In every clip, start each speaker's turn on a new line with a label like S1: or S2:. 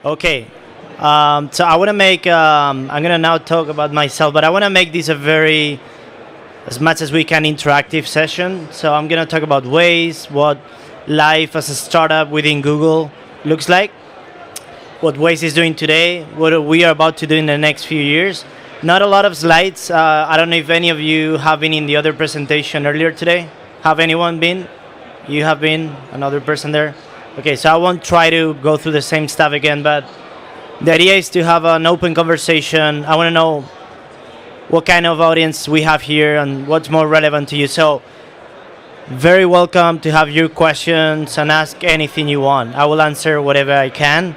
S1: Okay. So I want to make. I'm gonna now talk about myself, but I want to make this a very, as much as we can, interactive session. So I'm gonna talk about Waze, what life as a startup within Google looks like, what Waze is doing today, what we are about to do in the next few years. Not a lot of slides. I don't know if any of you have been in the other presentation earlier today. Have anyone been? You have been, another person there. Okay, so I won't try to go through the same stuff again, but the idea is to have an open conversation. I want to know what kind of audience we have here and what's more relevant to you. So, very welcome to have your questions and ask anything you want. I will answer whatever I can.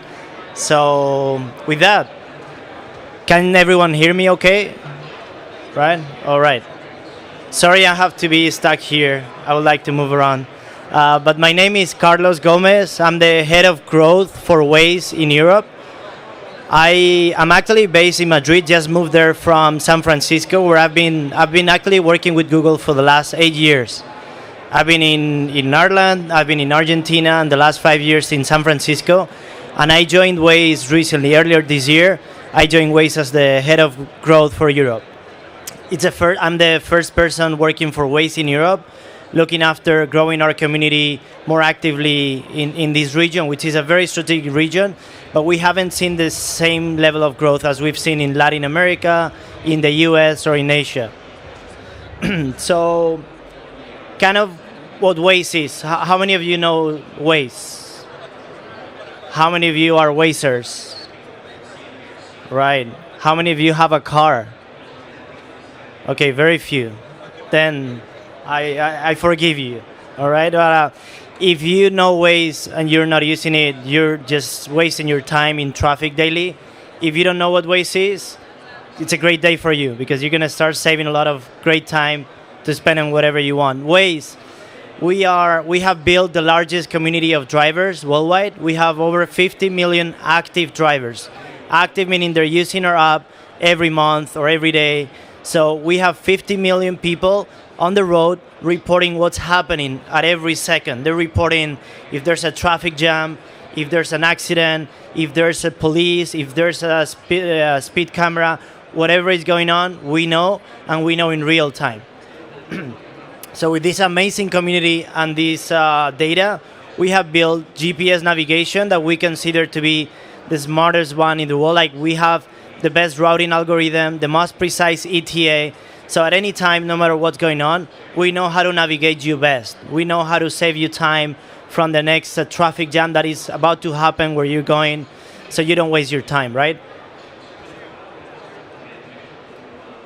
S1: So, with that, can everyone hear me okay? Right? All right. Sorry, I have to be stuck here. I would like to move around. But my name is Carlos Gomez. I'm the head of growth for Waze in Europe. I am actually based in Madrid. Just moved there from San Francisco, where I've been actually working with Google for the last 8 years. I've been in Ireland. I've been in Argentina, and the last 5 years in San Francisco. And I joined Waze recently, earlier this year. I joined Waze as the head of growth for Europe. I'm the first person working for Waze in Europe, looking after growing our community more actively in this region, which is a very strategic region, but we haven't seen the same level of growth as we've seen in Latin America, in the US, or in Asia. So, kind of what Waze is. How many of you know Waze? How many of you are Wazers? Right. How many of you have a car? Okay, very few. Then I forgive you. All right. If you know Waze and you're not using it, you're just wasting your time in traffic daily. If you don't know what Waze is, it's a great day for you because you're gonna start saving a lot of great time to spend on whatever you want. Waze, we have built the largest community of drivers worldwide. We have over 50 million active drivers. Active meaning they're using our app every month or every day. So we have 50 million people on the road reporting what's happening at every second. They're reporting if there's a traffic jam, if there's an accident, if there's a police, if there's a speed camera, whatever is going on, we know, and we know in real time. So with this amazing community and this data, we have built GPS navigation that we consider to be the smartest one in the world. Like we have the best routing algorithm, the most precise ETA. So at any time, no matter what's going on, we know how to navigate you best. We know how to save you time from the next traffic jam that is about to happen where you're going, so you don't waste your time, right?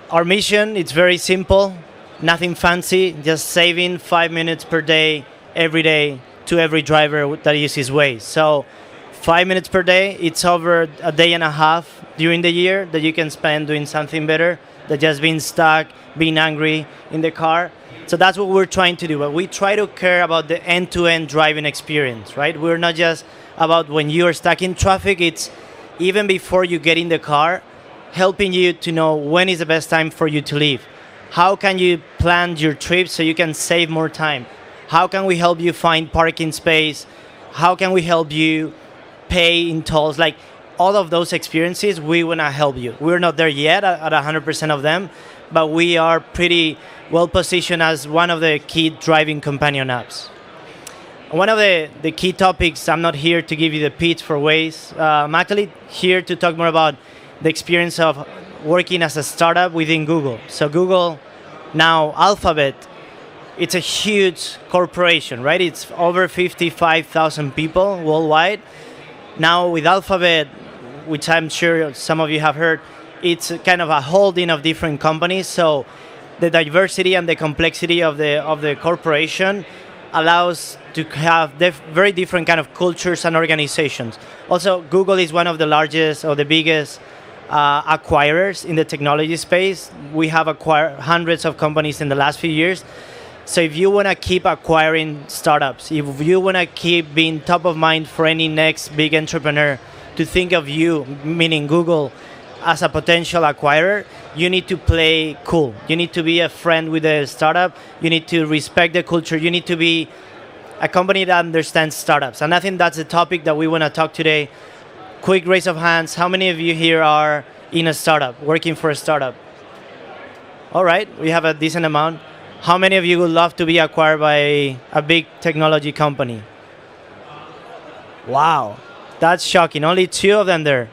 S1: Our mission, it's very simple, nothing fancy, just saving 5 minutes per day, every day, to every driver that uses Waze. So 5 minutes per day, it's over a day and a half during the year that you can spend doing something better than just being stuck, being angry in the car. So that's what we're trying to do. But we try to care about the end-to-end driving experience, right? We're not just about when you're stuck in traffic, it's even before you get in the car, helping you to know when is the best time for you to leave. How can you plan your trip so you can save more time? How can we help you find parking space? How can we help you pay in tolls? Like all of those experiences, we want to help you. We're not there yet at 100% of them, but we are pretty well positioned as one of the key driving companion apps. One of the key topics, I'm not here to give you the pitch for Waze. I'm actually here to talk more about the experience of working as a startup within Google. So Google, now Alphabet, it's a huge corporation, right? It's over 55,000 people worldwide. Now with Alphabet, which I'm sure some of you have heard, it's kind of a holding of different companies. So the diversity and the complexity of the corporation allows to have very different kind of cultures and organizations. Also, Google is one of the largest or the biggest acquirers in the technology space. We have acquired hundreds of companies in the last few years. So if you want to keep acquiring startups, if you want to keep being top of mind for any next big entrepreneur to think of you, meaning Google, as a potential acquirer, you need to play cool. You need to be a friend with the startup. You need to respect the culture. You need to be a company that understands startups. And I think that's the topic that we want to talk today quick raise of hands. How many of you here are in a startup, working for a startup? All right, we have a decent amount. How many of you would love to be acquired by a big technology company? Wow, that's shocking. Only two of them there.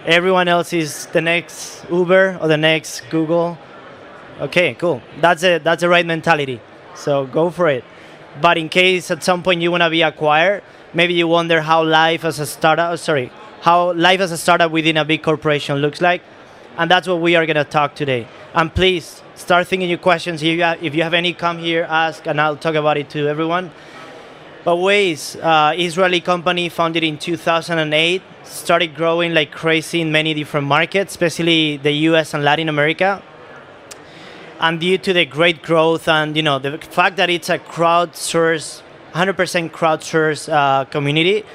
S1: Everyone else is the next Uber or the next Google. Okay, cool. That's the right mentality. So go for it. But in case at some point you want to be acquired, maybe you wonder how life as a startup, how life as a startup within a big corporation looks like. And that's what we are going to talk today. And please start thinking your questions. If you have any, come here, ask, and I'll talk about it to everyone. But Waze, Israeli company founded in 2008, started growing like crazy in many different markets, especially the US and Latin America. And due to the great growth and the fact that it's a crowdsourced, 100% crowdsourced community,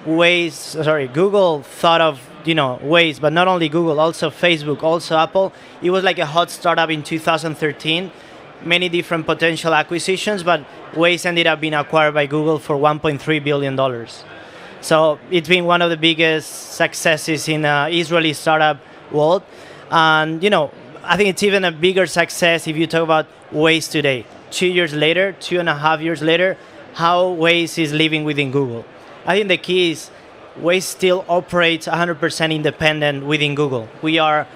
S1: Google thought of Waze, but not only Google, also Facebook, also Apple. It was like a hot startup in 2013. Many different potential acquisitions, but Waze ended up being acquired by Google for $1.3 billion. So it's been one of the biggest successes in Israeli startup world. And I think it's even a bigger success if you talk about Waze today. 2 years later, 2.5 years later, how Waze is living within Google. I think the key is Waze still operates 100% independent within Google. We are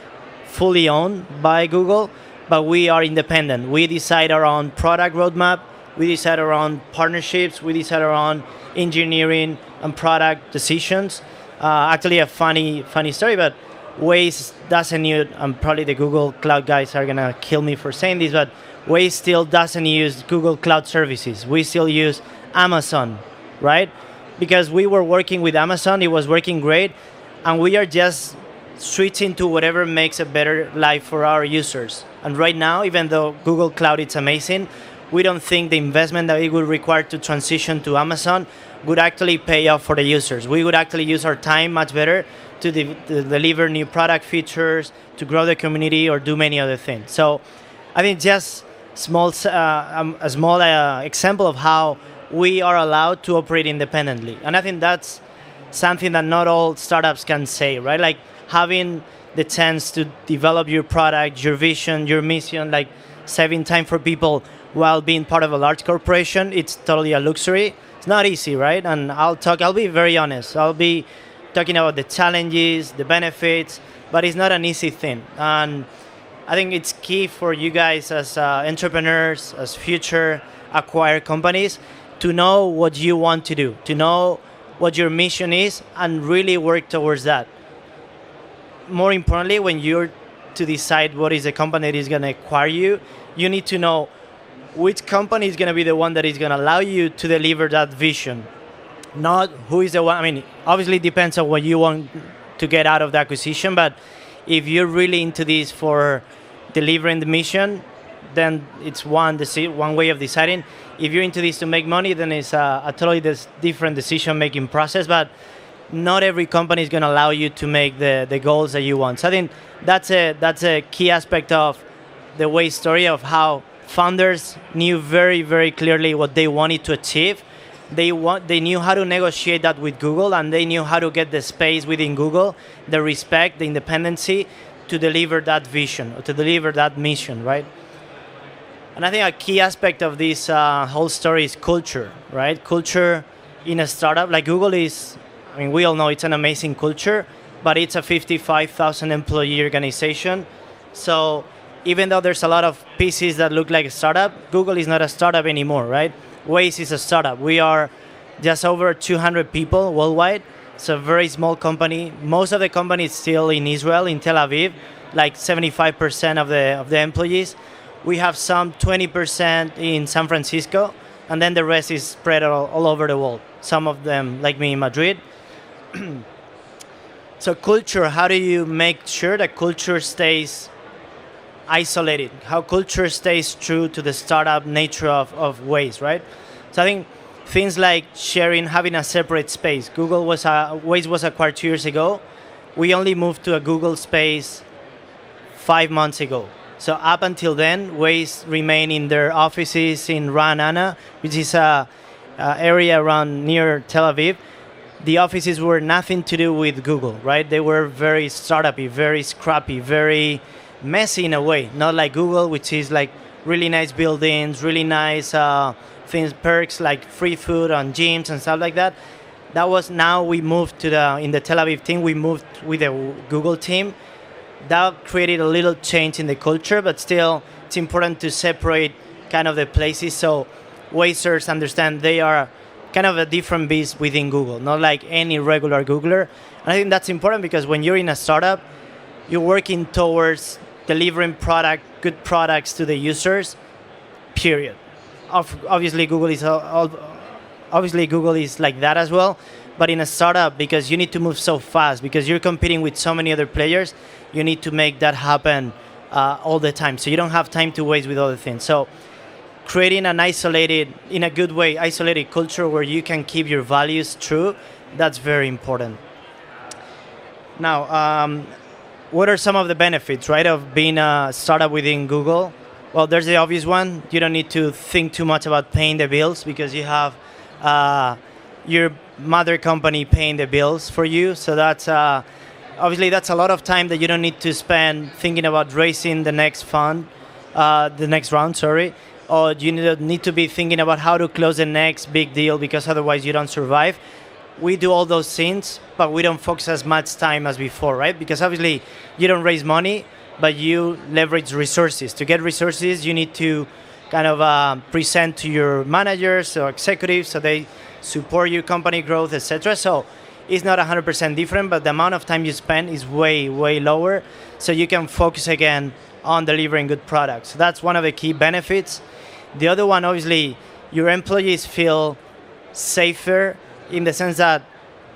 S1: fully owned by Google, but we are independent. We decide our own product roadmap, we decide our own partnerships, we decide our own engineering and product decisions. Actually, a funny story, but Waze doesn't use, and probably the Google Cloud guys are going to kill me for saying this, but Waze still doesn't use Google Cloud services. We still use Amazon, right? Because we were working with Amazon, it was working great, and we are just switching to whatever makes a better life for our users. And right now, even though Google Cloud is amazing, we don't think the investment that it would require to transition to Amazon would actually pay off for the users. We would actually use our time much better to deliver new product features, to grow the community, or do many other things. So I think just a small example of how we are allowed to operate independently. And I think that's something that not all startups can say, right? Like having the chance to develop your product, your vision, your mission, like saving time for people while being part of a large corporation, it's totally a luxury. It's not easy, right? And I'll be very honest. I'll be talking about the challenges, the benefits, but it's not an easy thing. And I think it's key for you guys as entrepreneurs, as future acquired companies, to know what you want to do, to know what your mission is, and really work towards that. More importantly, when you're to decide what is the company that is going to acquire you, you need to know which company is going to be the one that is going to allow you to deliver that vision. Not who is the one. I mean, obviously it depends on what you want to get out of the acquisition, but if you're really into this for delivering the mission, then it's one way of deciding. If you're into this to make money, then it's a totally different decision-making process, but not every company is going to allow you to make the goals that you want. So I think that's a key aspect of the Waze story, of how founders knew very, very clearly what they wanted to achieve. They knew how to negotiate that with Google, and they knew how to get the space within Google, the respect, the independency to deliver that vision, or to deliver that mission, right? And I think a key aspect of this whole story is culture, right? Culture in a startup like Google is, I mean, we all know it's an amazing culture, but it's a 55,000 employee organization. So even though there's a lot of pieces that look like a startup, Google is not a startup anymore, right? Waze is a startup. We are just over 200 people worldwide. It's a very small company. Most of the company is still in Israel, in Tel Aviv, like 75% of the employees. We have some 20% in San Francisco, and then the rest is spread all over the world. Some of them, like me, in Madrid. So culture, how do you make sure that culture stays isolated? How culture stays true to the startup nature of Waze, right? So I think things like sharing, having a separate space. Waze was acquired 2 years ago. We only moved to a Google space 5 months ago. So up until then, Waze remained in their offices in Ra'anana, which is a area around near Tel Aviv. the offices were nothing to do with Google, right? They were very startup-y, very scrappy, very messy in a way. Not like Google, which is like really nice buildings, really nice things, perks like free food on gyms and stuff like that. That was now we moved to the in the Tel Aviv team. We moved with the Google team. That created a little change in the culture, but still, it's important to separate kind of the places so Wazers understand they are kind of a different beast within Google, not like any regular Googler. And I think that's important because when you're in a startup, you're working towards delivering good products to the users. Period. Obviously, Google is like that as well. But in a startup, because you need to move so fast, because you're competing with so many other players, you need to make that happen all the time. So you don't have time to waste with other things. So creating an isolated, in a good way, isolated culture where you can keep your values true, that's very important. Now, what are some of the benefits, right, of being a startup within Google? Well, there's the obvious one. You don't need to think too much about paying the bills because you have your mother company paying the bills for you. So that's obviously that's a lot of time that you don't need to spend thinking about raising the next round, sorry. Or you need to be thinking about how to close the next big deal because otherwise you don't survive. We do all those things, but we don't focus as much time as before, right? Because obviously you don't raise money, but you leverage resources. To get resources, you need to kind of present to your managers or executives so they support your company growth, etc. So it's not 100% different, but the amount of time you spend is way, way lower. So you can focus again on delivering good products. So that's one of the key benefits. The other one, obviously, your employees feel safer in the sense that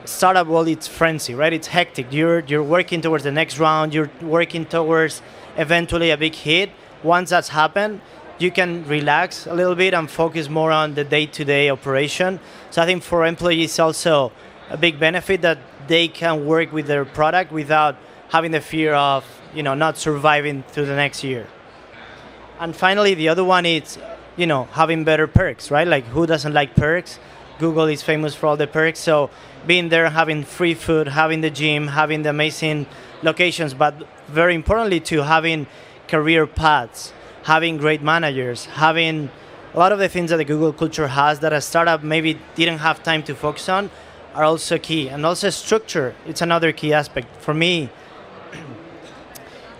S1: startup world, it's frenzy, right? It's hectic. You're working towards the next round. You're working towards eventually a big hit. Once that's happened, you can relax a little bit and focus more on the day-to-day operation. So I think for employees also a big benefit that they can work with their product without having the fear of not surviving through the next year. And finally, the other one is having better perks, right? Like who doesn't like perks? Google is famous for all the perks. So being there, having free food, having the gym, having the amazing locations, but very importantly too, having career paths, having great managers, having a lot of the things that the Google culture has that a startup maybe didn't have time to focus on are also key. And also structure, it's another key aspect. For me,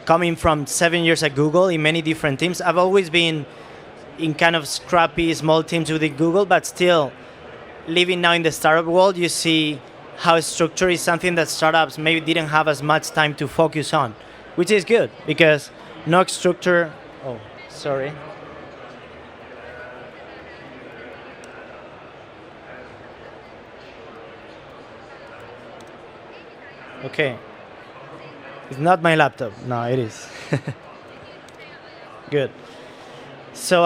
S1: coming from 7 years at Google in many different teams, I've always been in kind of scrappy small teams within Google, but still living now in the startup world, you see how structure is something that startups maybe didn't have as much time to focus on, which is good because no structure. Oh, sorry. Okay. It's not my laptop. No, it is. Good. So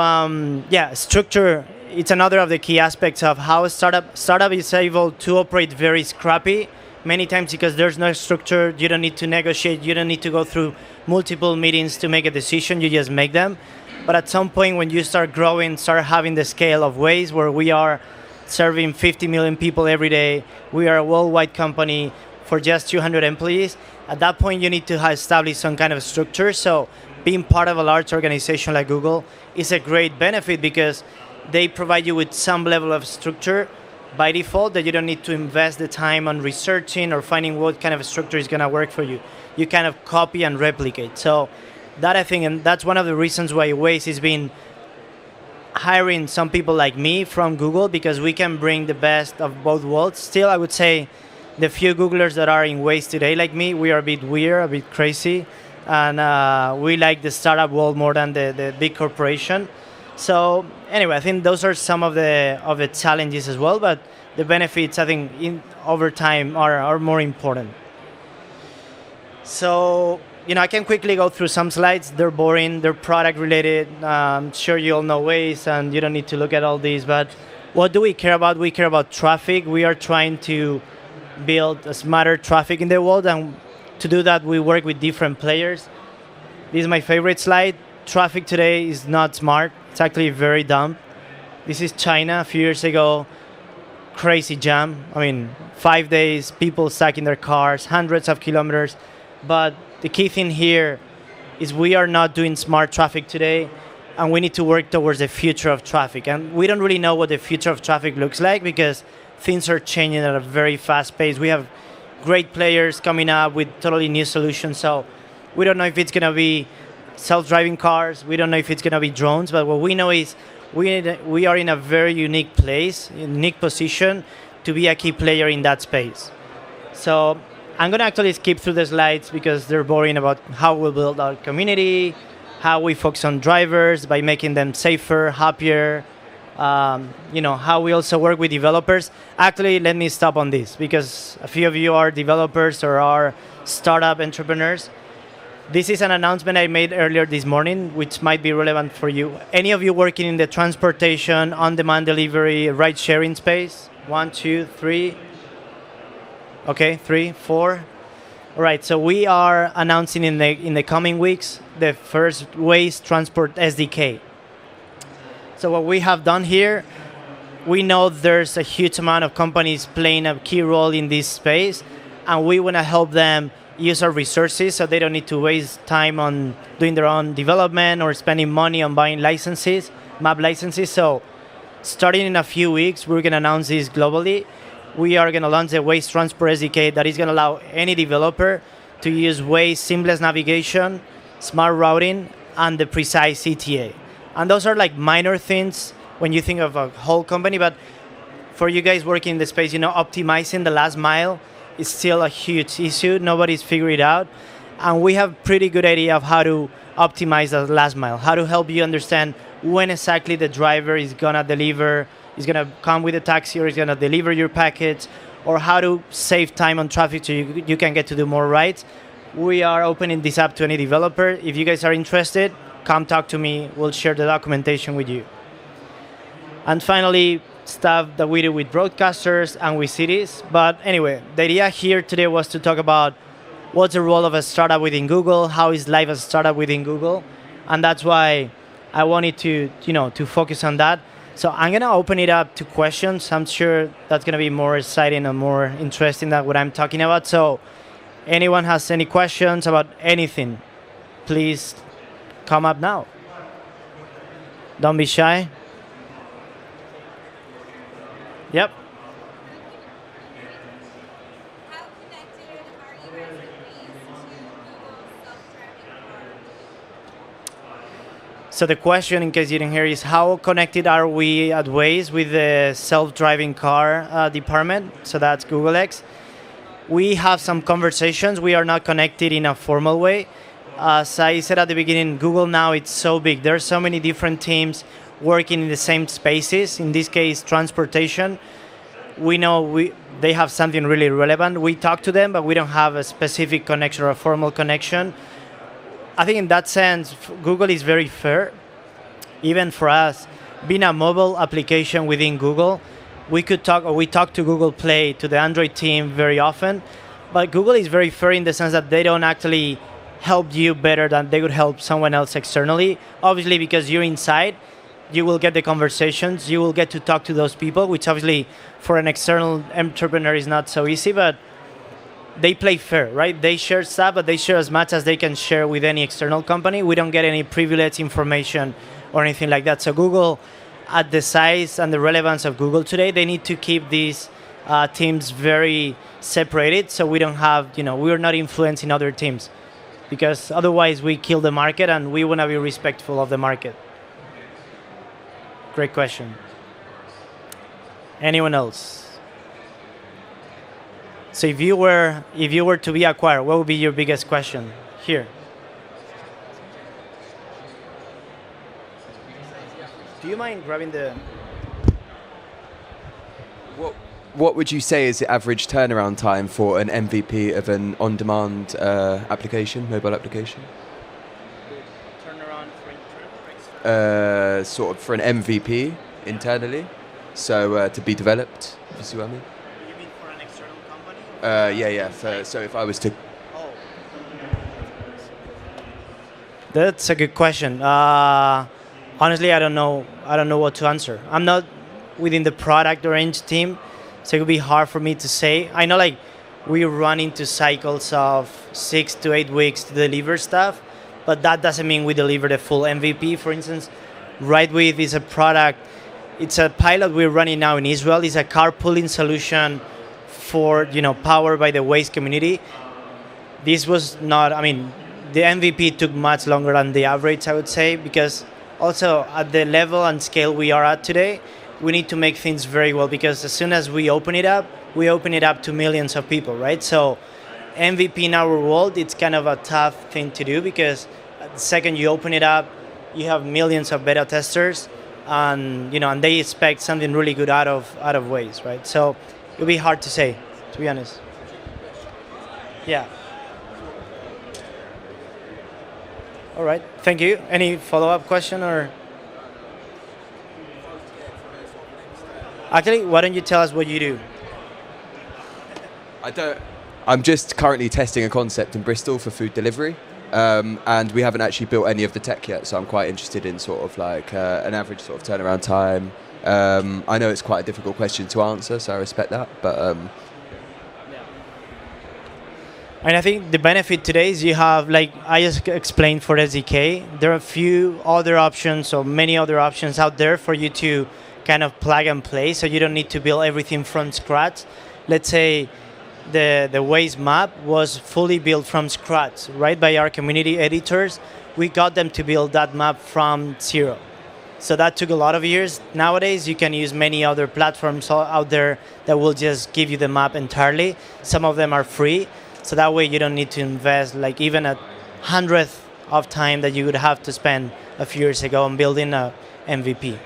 S1: structure. It's another of the key aspects of how a startup is able to operate very scrappy. Many times because there's no structure, you don't need to negotiate, you don't need to go through multiple meetings to make a decision, you just make them. But at some point when you start growing, start having the scale of Waze where we are serving 50 million people every day, we are a worldwide company for just 200 employees, at that point you need to establish some kind of structure. So being part of a large organization like Google is a great benefit because they provide you with some level of structure by default that you don't need to invest the time on researching or finding what kind of structure is going to work for you. You kind of copy and replicate. So that I think, and that's one of the reasons why Waze has been hiring some people like me from Google because we can bring the best of both worlds. Still, I would say the few Googlers that are in Waze today like me, we are a bit weird, a bit crazy, and we like the startup world more than the big corporation. So anyway, I think those are some of the challenges as well, but the benefits I think over time are more important. So I can quickly go through some slides. They're boring, they're product related. I'm sure you all know Waze and you don't need to look at all these, but what do we care about? We care about traffic. We are trying to build a smarter traffic in the world, and to do that we work with different players. This is my favorite slide. Traffic today is not smart. It's actually very dumb. This is China. A few years ago, crazy jam. I mean, 5 days, people stuck in their cars, hundreds of kilometers. But the key thing here is we are not doing smart traffic today, and we need to work towards the future of traffic. And we don't really know what the future of traffic looks like because things are changing at a very fast pace. We have great players coming up with totally new solutions. So we don't know if it's going to be self-driving cars. We don't know if it's going to be drones. But what we know is we are in a very unique place, unique position to be a key player in that space. So I'm going to actually skip through the slides because they're boring about how we build our community, how we focus on drivers by making them safer, happier, how we also work with developers. Actually, let me stop on this because a few of you are developers or are startup entrepreneurs. This is an announcement I made earlier this morning, which might be relevant for you. Any of you working in the transportation, on-demand delivery, ride-sharing space? 1, 2, 3. Okay, 3, 4. All right, so we are announcing in the coming weeks the first Waze Transport SDK. So what we have done here, we know there's a huge amount of companies playing a key role in this space, and we want to help them use our resources so they don't need to waste time on doing their own development or spending money on buying licenses, map licenses. So starting in a few weeks, we're going to announce this globally. We are going to launch a Waze Transport SDK that is going to allow any developer to use Waze seamless navigation, smart routing, and the precise ETA. And those are like minor things when you think of a whole company, but for you guys working in the space, optimizing the last mile is still a huge issue. Nobody's figured it out. And we have pretty good idea of how to optimize the last mile, how to help you understand when exactly the driver is going to deliver, is going to come with a taxi or is going to deliver your package, or how to save time on traffic so you can get to do more rides. We are opening this up to any developer. If you guys are interested, come talk to me. We'll share the documentation with you. And finally, stuff that we do with broadcasters and with cities. But anyway, the idea here today was to talk about what's the role of a startup within Google, how is life as a startup within Google, and that's why I wanted to focus on that. So I'm gonna open it up to questions. I'm sure that's gonna be more exciting and more interesting than what I'm talking about. So anyone has any questions about anything, please come up now. Don't be shy. Yep.
S2: How connected are you as employees to Google's self-driving car?
S1: So the question, in case you didn't hear, is how connected are we at Waze with the self-driving car department? So that's Google X. We have some conversations. We are not connected in a formal way. As I said at the beginning, Google now, it's so big. There are so many different teams working in the same spaces. In this case, transportation. We know they have something really relevant. We talk to them, but we don't have a specific connection or a formal connection. I think in that sense, Google is very fair. Even for us, being a mobile application within Google, we talk to Google Play, to the Android team very often. But Google is very fair in the sense that they don't actually help you better than they would help someone else externally. Obviously, because you're inside, you will get the conversations, you will get to talk to those people, which obviously for an external entrepreneur is not so easy, but they play fair, right? They share stuff, but they share as much as they can share with any external company. We don't get any privileged information or anything like that. So Google, at the size and the relevance of Google today, they need to keep these teams very separated so we don't have, we're not influencing other teams, because otherwise we kill the market and we want to be respectful of the market. Great question. Anyone else? So if you were to be acquired, what would be your biggest question here? Do you mind grabbing the?
S3: What would you say is the average turnaround time for an MVP of an on-demand application, mobile application?
S1: Turnaround for internal or external?
S3: Sort of for an MVP internally, so to be developed. If you see what I mean?
S1: You mean for an external company?
S3: Yeah. So if I was to,
S1: Oh. That's a good question. Honestly, I don't know what to answer. I'm not within the product or eng team, So it would be hard for me to say. I know like we run into cycles of 6 to 8 weeks to deliver stuff, but that doesn't mean we deliver the full MVP. For instance, RideWith is a product. It's a pilot we're running now in Israel. It's a carpooling solution for powered by the Waze community. This was not. I mean, the MVP took much longer than the average, I would say, because also at the level and scale we are at today, we need to make things very well, because as soon as we open it up to millions of people, right? So MVP in our world, it's kind of a tough thing to do, because the second you open it up, you have millions of beta testers, and and they expect something really good out of Waze, right? So it'll be hard to say, to be honest. Yeah. All right. Thank you. Any follow-up question or? Actually, why don't you tell us what you do?
S3: I don't. I'm just currently testing a concept in Bristol for food delivery, and we haven't actually built any of the tech yet. So I'm quite interested in sort of like an average sort of turnaround time. I know it's quite a difficult question to answer, so I respect that. But
S1: and I think the benefit today is you have, like I just explained for SDK, there are a few other options or many other options out there for you to kind of plug and play, so you don't need to build everything from scratch. Let's say the Waze map was fully built from scratch, right, by our community editors. We got them to build that map from zero. So that took a lot of years. Nowadays, you can use many other platforms out there that will just give you the map entirely. Some of them are free, so that way you don't need to invest like even a hundredth of time that you would have to spend a few years ago on building a MVP.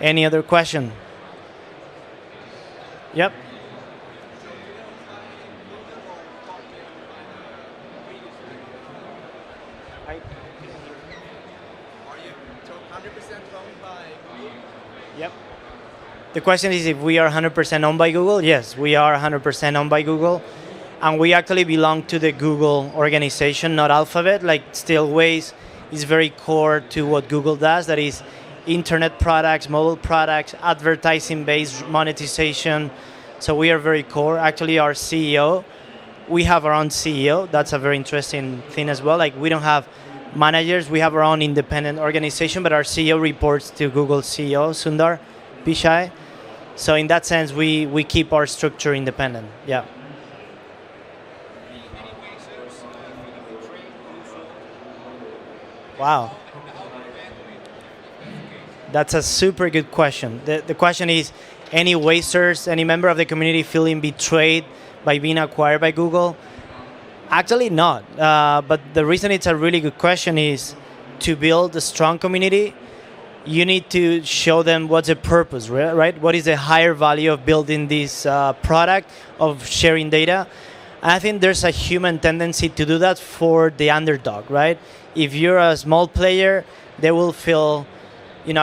S1: Any other question? Yep. Yep. The question is if we are 100% owned by Google. Yes, we are 100% owned by Google. And we actually belong to the Google organization, not Alphabet. Like still Waze is very core to what Google does. That is internet products, mobile products, advertising-based monetization. So we are very core. Actually, our CEO, we have our own CEO. That's a very interesting thing as well. Like we don't have managers. We have our own independent organization, but our CEO reports to Google CEO, Sundar Pichai. So in that sense, we keep our structure independent. Yeah. Wow. That's a super good question. The question is, any wasters, any member of the community feeling betrayed by being acquired by Google? Actually not. But the reason it's a really good question is to build a strong community, you need to show them what's the purpose, right? What is the higher value of building this product, of sharing data? And I think there's a human tendency to do that for the underdog, right? If you're a small player, they will feel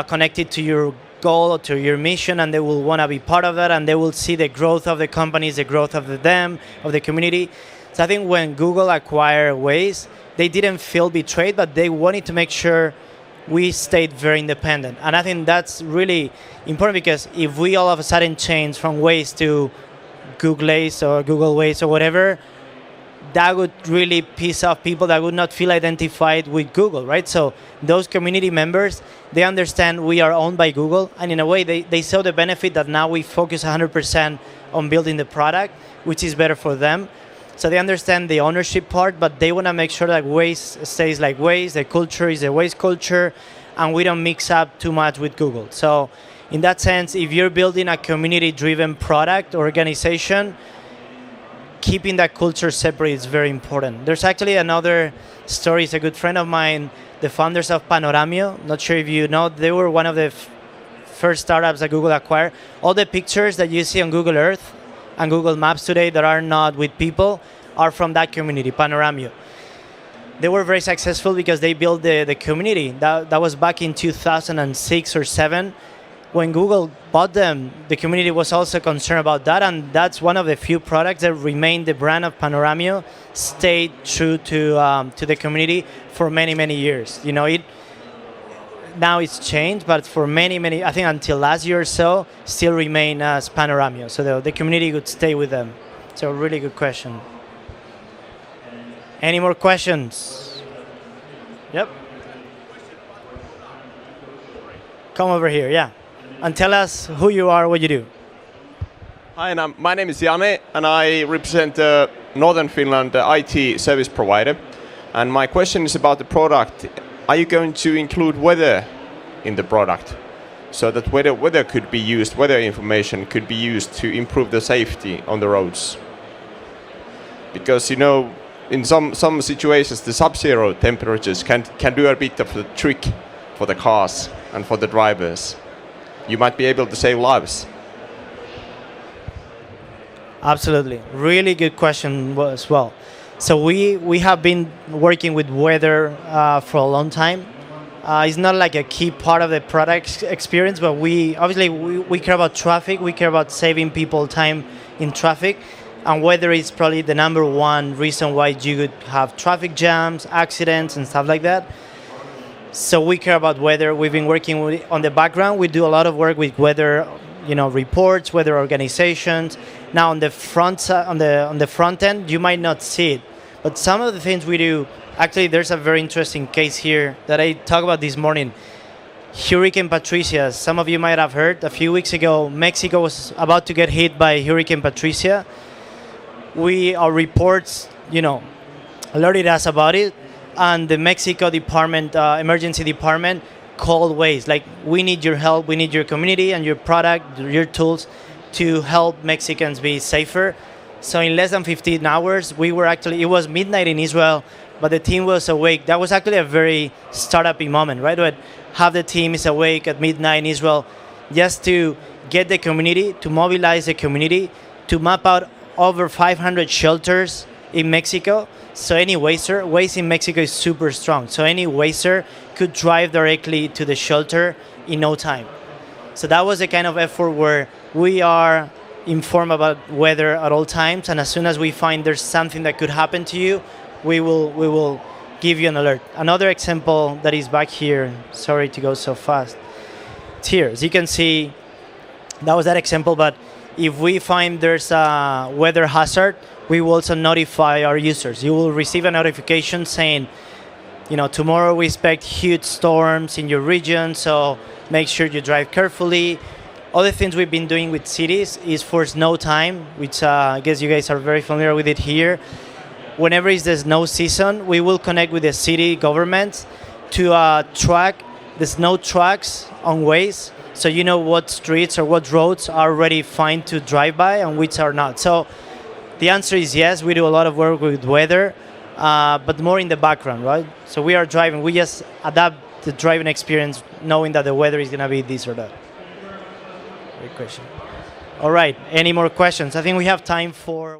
S1: connected to your goal or to your mission, and they will want to be part of that, and they will see the growth of the companies, the growth of of the community. So I think when Google acquired Waze, they didn't feel betrayed, but they wanted to make sure we stayed very independent. And I think that's really important, because if we all of a sudden change from Waze to Google Waze or Google Waze or whatever, that would really piss off people that would not feel identified with Google, right? So those community members, they understand we are owned by Google, and in a way they saw the benefit that now we focus 100% on building the product, which is better for them. So they understand the ownership part, but they want to make sure that Waze stays like Waze, the culture is the Waze culture, and we don't mix up too much with Google. So in that sense, if you're building a community-driven product or organization, keeping that culture separate is very important. There's actually another story. It's a good friend of mine, the founders of Panoramio. Not sure if you know, they were one of the first startups that Google acquired. All the pictures that you see on Google Earth and Google Maps today that are not with people are from that community, Panoramio. They were very successful because they built the community. That was back in 2006 or 7. When Google bought them, the community was also concerned about that, and that's one of the few products that remained the brand of Panoramio, stayed true to the community for many, many years. now it's changed, but for many, I think until last year or so, still remain as Panoramio. So the community would stay with them. So really good question. Any more questions? Yep. Come over here, yeah. And tell us who you are, what you do.
S4: Hi, and my name is Jane, and I represent Northern Finland IT service provider. And my question is about the product. Are you going to include weather in the product so that weather could be used, weather information could be used to improve the safety on the roads? Because in some situations the sub-zero temperatures can do a bit of a trick for the cars and for the drivers. You might be able to save lives.
S1: Absolutely. Really good question as well. So we have been working with weather for a long time. It's not like a key part of the product experience, but we care about traffic. We care about saving people time in traffic. And weather is probably the number one reason why you could have traffic jams, accidents, and stuff like that. So we care about weather. We've been working on the background. We do a lot of work with weather, reports, weather organizations. Now on the front on the front end, you might not see it, but some of the things we do. Actually, there's a very interesting case here that I talked about this morning. Hurricane Patricia. Some of you might have heard. A few weeks ago, Mexico was about to get hit by Hurricane Patricia. Our reports, alerted us about it, and the Mexico department, emergency department, called Waze. Like, we need your help. We need your community and your product, your tools, to help Mexicans be safer. So in less than 15 hours, it was midnight in Israel, but the team was awake. That was actually a very startup-y moment, right? But half the team is awake at midnight in Israel just to get the community, to mobilize the community, to map out over 500 shelters in Mexico. So any Waze in Mexico is super strong. So any Wazer could drive directly to the shelter in no time. So that was the kind of effort where we are informed about weather at all times, and as soon as we find there's something that could happen to you, we will give you an alert. Another example that is back here, sorry to go so fast, it's here. As you can see, that was that example, but if we find there's a weather hazard, we will also notify our users. You will receive a notification saying, tomorrow we expect huge storms in your region, so make sure you drive carefully. Other things we've been doing with cities is for snow time, which I guess you guys are very familiar with it here. Whenever it's the snow season, we will connect with the city governments to track the snow tracks on Waze, so you know what streets or what roads are already fine to drive by and which are not. So the answer is yes, we do a lot of work with weather, but more in the background, right? So we are driving, we just adapt the driving experience knowing that the weather is going to be this or that. Great question. All right, any more questions? I think we have time for